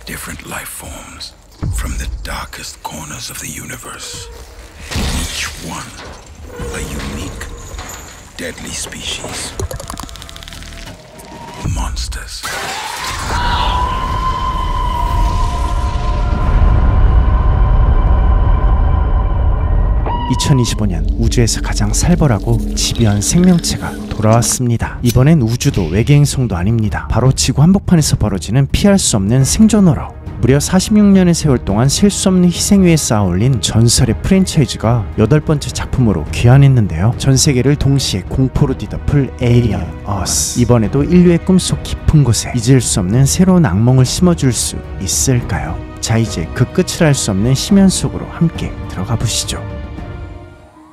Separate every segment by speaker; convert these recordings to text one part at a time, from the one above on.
Speaker 1: different life forms from the darkest corners of the universe. Each one a unique, deadly species. Monsters.
Speaker 2: 2025년 우주에서 가장 살벌하고 집요한 생명체가 돌아왔습니다. 이번엔 우주도 외계 행성도 아닙니다. 바로 지구 한복판에서 벌어지는 피할 수 없는 생존호러. 무려 46년의 세월 동안 셀 수 없는 희생 위에 쌓아올린 전설의 프랜차이즈가 8번째 작품으로 귀환했는데요. 전 세계를 동시에 공포로 뒤덮을 에이리언 어스. 이번에도 인류의 꿈속 깊은 곳에 잊을 수 없는 새로운 악몽을 심어줄 수 있을까요? 자, 이제 그 끝을 알 수 없는 심연 속으로 함께 들어가 보시죠.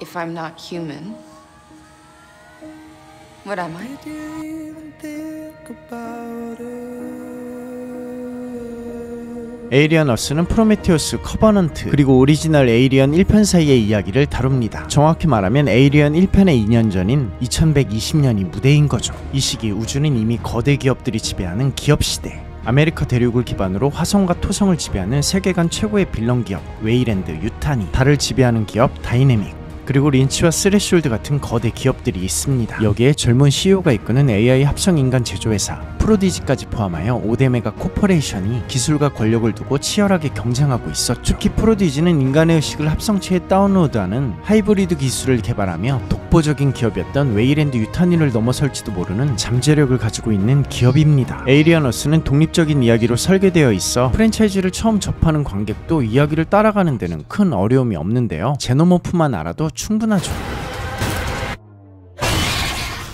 Speaker 3: If I'm not human, what am I?
Speaker 2: 에이리언 어스는 프로메테우스, 커버넌트, 그리고 오리지널 에이리언 1편 사이의 이야기를 다룹니다. 정확히 말하면 에이리언 1편의 2년 전인 2120년이 무대인 거죠. 이 시기 우주는 이미 거대 기업들이 지배하는 기업 시대. 아메리카 대륙을 기반으로 화성과 토성을 지배하는 세계관 최고의 빌런 기업 웨이랜드, 유타니, 달을 지배하는 기업 다이내믹, 그리고 린치와 스레숄드 같은 거대 기업들이 있습니다. 여기에 젊은 CEO가 이끄는 AI 합성인간 제조회사 프로디지까지 포함하여 5대 메가 코퍼레이션이 기술과 권력을 두고 치열하게 경쟁하고 있었죠. 특히 프로디지는 인간의 의식을 합성체에 다운로드하는 하이브리드 기술을 개발하며 독보적인 기업이었던 웨이랜드 유타니를 넘어설지도 모르는 잠재력을 가지고 있는 기업입니다. 에이리언 어스는 독립적인 이야기로 설계되어 있어 프랜차이즈를 처음 접하는 관객도 이야기를 따라가는 데는 큰 어려움이 없는데요. 제노모프만 알아도 충분하죠.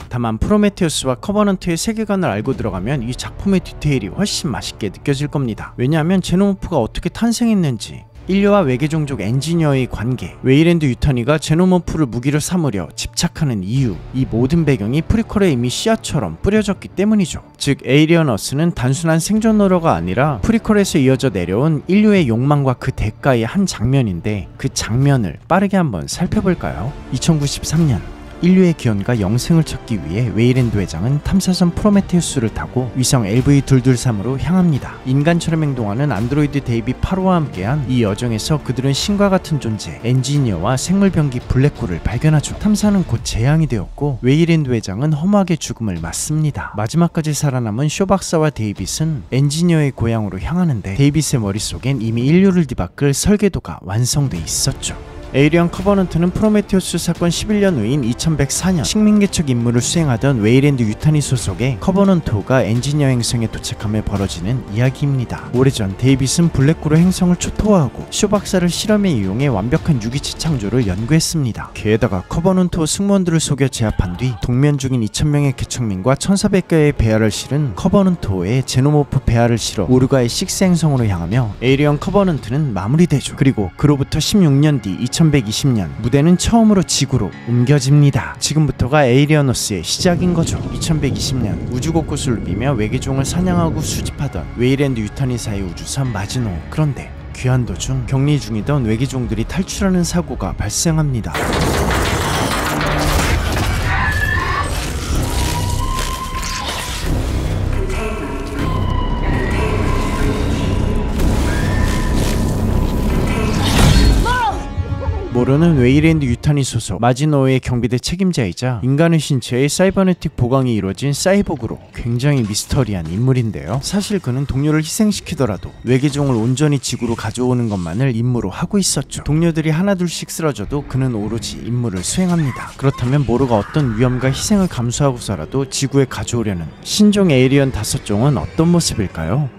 Speaker 2: 다만 프로메테우스와 커버넌트의 세계관을 알고 들어가면 이 작품의 디테일이 훨씬 맛있게 느껴질 겁니다. 왜냐하면 제노모프가 어떻게 탄생했는지, 인류와 외계 종족 엔지니어의 관계, 웨이랜드 유타니가 제노모프를 무기로 삼으려 집착하는 이유, 이 모든 배경이 프리퀄에 이미 씨앗처럼 뿌려졌기 때문이죠. 즉 에이리언 어스는 단순한 생존호러가 아니라 프리퀄에서 이어져 내려온 인류의 욕망과 그 대가의 한 장면인데, 그 장면을 빠르게 한번 살펴볼까요? 2093년 인류의 기원과 영생을 찾기 위해 웨이랜드 회장은 탐사선 프로메테우스를 타고 위성 LV-223으로 향합니다. 인간처럼 행동하는 안드로이드 데이비 8호와 함께한 이 여정에서 그들은 신과 같은 존재, 엔지니어와 생물병기 블랙홀을 발견하죠. 탐사는 곧 재앙이 되었고 웨이랜드 회장은 허무하게 죽음을 맞습니다. 마지막까지 살아남은 쇼 박사와 데이빗은 엔지니어의 고향으로 향하는데, 데이빗의 머릿속엔 이미 인류를 뒤바꿀 설계도가 완성돼 있었죠. 에이리언 커버넌트는 프로메테우스 사건 11년 후인 2104년 식민개척 임무를 수행하던 웨이랜드 유타니 소속의 커버넌트호가 엔지니어 행성에 도착함에 벌어지는 이야기입니다. 오래전 데이빗은 블랙홀로 행성을 초토화하고 쇼 박사를 실험에 이용해 완벽한 유기체 창조를 연구했습니다. 게다가 커버넌트호 승무원들을 속여 제압한 뒤 동면 중인 2000명의 개척민과 1400개의 배아를 실은 커버넌트호에 제노모프 배아를 실어 오르가의 식스 행성으로 향하며 에이리언 커버넌트는 마무리되죠. 그리고 그로부터 16년 뒤 2120년 무대는 처음으로 지구로 옮겨집니다. 지금부터가 에이리언 어스의 시작인 거죠. 2120년 우주 곳곳을 누비며 외계종을 사냥하고 수집하던 웨이랜드 유타니사의 우주선 마지노. 그런데 귀환 도중 격리 중이던 외계종들이 탈출하는 사고가 발생합니다. 모로는 웨이랜드 유타니 소속 마지노의 경비대 책임자이자 인간의 신체의 사이버네틱 보강이 이루어진 사이보그로 굉장히 미스터리한 인물인데요. 사실 그는 동료를 희생시키더라도 외계종을 온전히 지구로 가져오는 것만을 임무로 하고 있었죠. 동료들이 하나둘씩 쓰러져도 그는 오로지 임무를 수행합니다. 그렇다면 모로가 어떤 위험과 희생을 감수하고서라도 지구에 가져오려는 신종 에이리언 5종은 어떤 모습일까요?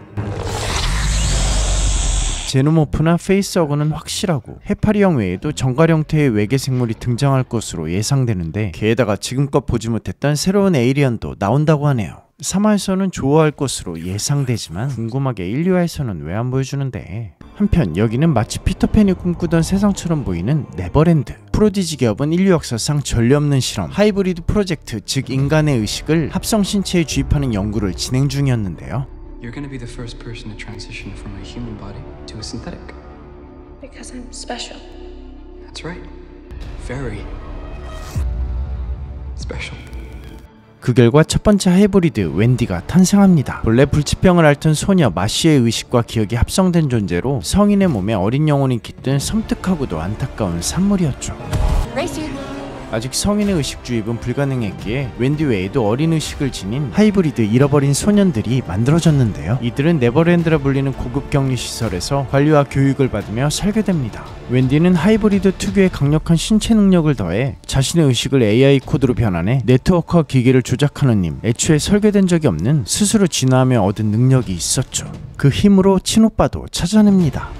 Speaker 2: 제노모프나 페이스허그는 확실하고 해파리형 외에도 정갈 형태의 외계 생물이 등장할 것으로 예상되는데, 게다가 지금껏 보지 못했던 새로운 에이리언도 나온다고 하네요. 3화에서는 좋아할 것으로 예상되지만 궁금하게 1, 2화에서는 왜 안 보여주는데. 한편 여기는 마치 피터팬이 꿈꾸던 세상처럼 보이는 네버랜드. 프로디지 기업은 인류 역사상 전례 없는 실험 하이브리드 프로젝트, 즉 인간의 의식을 합성 신체에 주입하는 연구를 진행 중이었는데요.
Speaker 4: You're gonna be the first person to transition from a human body to a synthetic.
Speaker 5: Because I'm special.
Speaker 4: That's right. Very special.
Speaker 2: 그 결과 첫 번째 하이브리드 웬디가 탄생합니다. 본래 불치병을 앓던 소녀 마시의 의식과 기억이 합성된 존재로 성인의 몸에 어린 영혼이 깃든 섬뜩하고도 안타까운 산물이었죠. 아직 성인의 의식 주입은 불가능했기에 웬디 외에도 어린 의식을 지닌 하이브리드 잃어버린 소년들이 만들어졌는데요. 이들은 네버랜드라 불리는 고급 격리시설에서 관리와 교육을 받으며 살게 됩니다. 웬디는 하이브리드 특유의 강력한 신체 능력을 더해 자신의 의식을 AI 코드로 변환해 네트워크와 기기를 조작하는 힘, 애초에 설계된 적이 없는 스스로 진화하며 얻은 능력이 있었죠. 그 힘으로 친오빠도 찾아냅니다.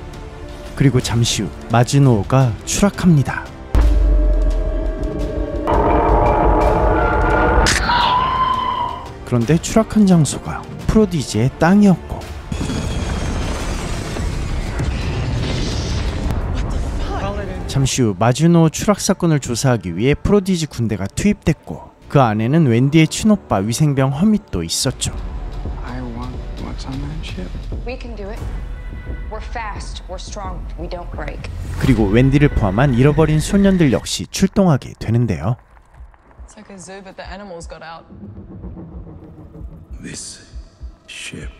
Speaker 2: 그리고 잠시 후 마즈노오가 추락합니다. 그런데 추락한 장소가 프로디지의 땅이었고, 잠시 후 마즈노 추락 사건을 조사하기 위해 프로디지 군대가 투입됐고, 그 안에는 웬디의 친오빠 위생병 허밋도 있었죠.
Speaker 4: I want what's on that ship.
Speaker 3: We can do it. We're fast, we're strong, we don't break.
Speaker 2: 그리고 웬디를 포함한 잃어버린 소년들 역시 출동하게 되는데요.
Speaker 6: It's like a zoo, but the animals got out.
Speaker 1: This ship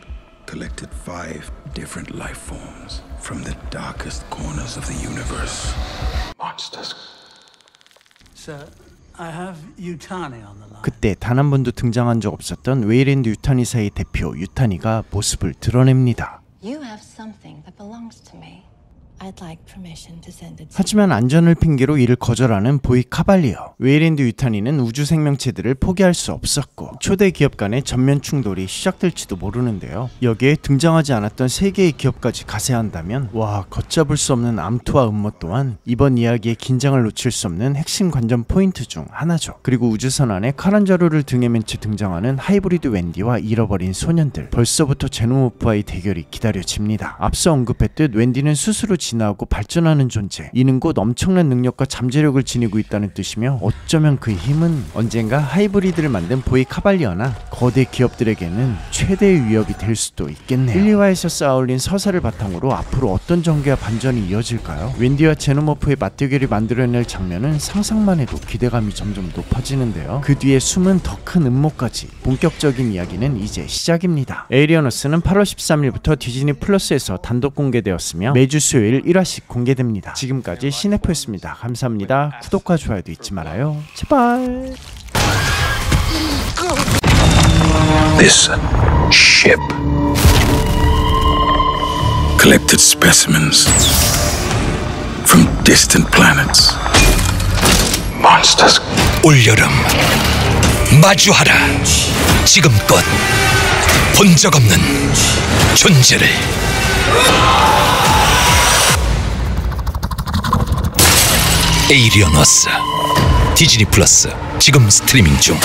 Speaker 1: collected 5 different life forms from the darkest corners of the universe.
Speaker 4: Monsters.
Speaker 7: Sir, I have Yutani on the line.
Speaker 2: 그때 단 한 번도 등장한 적 없었던 웨이랜드 유타니사의 대표 유타니가 모습을 드러냅니다.
Speaker 8: You have something that belongs to me. I'd like permission to send it to
Speaker 2: 하지만 안전을 핑계로 이를 거절하는 보이 카발리어. 웨이랜드 유타니는 우주 생명체들을 포기할 수 없었고 초대 기업 간의 전면 충돌이 시작될지도 모르는데요. 여기에 등장하지 않았던 3개의 기업까지 가세한다면 와, 걷잡을 수 없는 암투와 음모 또한 이번 이야기의 긴장을 놓칠 수 없는 핵심 관전 포인트 중 하나죠. 그리고 우주선 안에 카란자루를 등에 맨 채 등장하는 하이브리드 웬디와 잃어버린 소년들. 벌써부터 제노모프와의 대결이 기다려집니다. 앞서 언급했듯 웬디는 스스로 진화하고 발전하는 존재, 이는 곧 엄청난 능력과 잠재력을 지니고 있다는 뜻이며 어쩌면 그 힘은 언젠가 하이브리드를 만든 보이 카발리어나 거대 기업들에게는 최대의 위협이 될 수도 있겠네요. 1, 2화에서 쌓아올린 서사를 바탕으로 앞으로 어떤 전개와 반전이 이어질까요? 웬디와 제노모프의 맞대결이 만들어낼 장면은 상상만 해도 기대감이 점점 높아지는데요. 그 뒤에 숨은 더 큰 음모까지. 본격적인 이야기는 이제 시작입니다. 에이리어너스는 8월 13일부터 디즈니 플러스에서 단독 공개되었으며 매주 수요일 1화씩 공개됩니다. 지금까지 시네포였습니다. 감사합니다. 구독과 좋아요도 잊지 말아요. 제발.
Speaker 1: This ship collected specimens from distant planets. Monsters.
Speaker 9: 올여름 마주하라. 지금껏 본 적 없는 존재를. 에이리어너스 디즈니 플러스 지금 스트리밍 중.